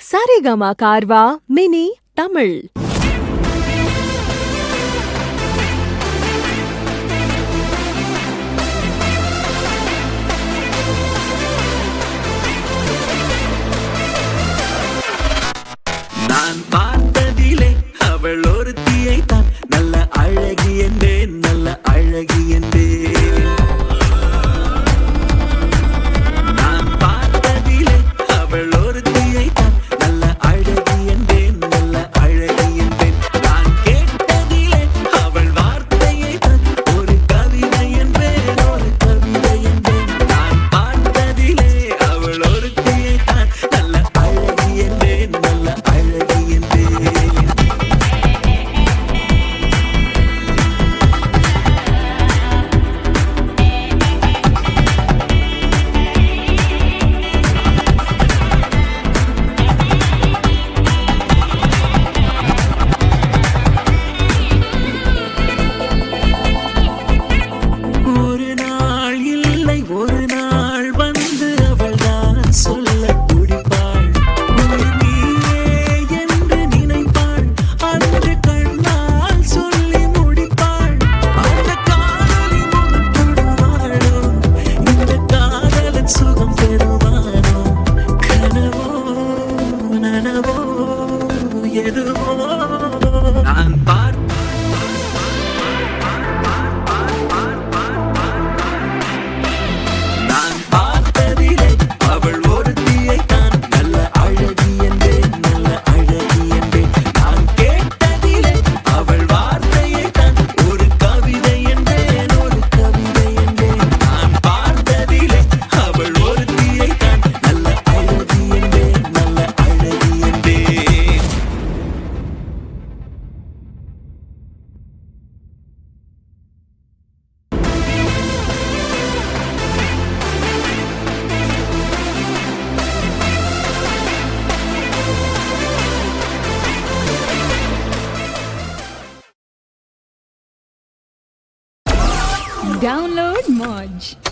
Saregama Carvaan mini Tamil. நான் பார்த்ததிலே அவள் ஒருத்தியை தான் நல்ல அழகி என்றேன், நல்ல அழகி என்றேன். நான் பார்த்ததிலே அவள் ஒருத்தியை தான் நல்ல அழகி என்றேன், நல்ல அழகி என்றேன். நான் கேட்டதிலே அவள் வார்த்தையை தான் ஒரு கவிதை என்பேன், ஒரு கவிதை என்பேன். நான் பார்த்ததிலே அவள் ஒருத்தியை தான் நல்ல அழகி என்றேன், நல்ல அழகி என்றேன். ஒரு நாள் இல்லை ஒரு நாள் வந்து அவள்தான் சொல்ல துடிப்பாள். உயிர் நீயே என்று நினைப்பாள், அன்று கண்ணால் சொல்லி முடிப்பாள். அந்த காதலி முகம் தொடுவாளோ, இந்த காதலன் சுகம் பெறுவானோ? கனவோ நனவோ எதுவோ நான் நான் பார்த்ததிலே அவள் ஒருத்தியை தான் நல்ல அழகி என்றேன், நல்ல அழகி என்றேன். நான் கேட்டதிலே அவள் வார்த்தையை தான் ஒரு கவிதை என்றேன், ஒரு கவிதை என்றேன். நான் பார்த்ததிலே அவள் ஒருத்தியை தான் நல்ல அழகி என்றேன், நல்ல அழகி என்றேன். Download Moj.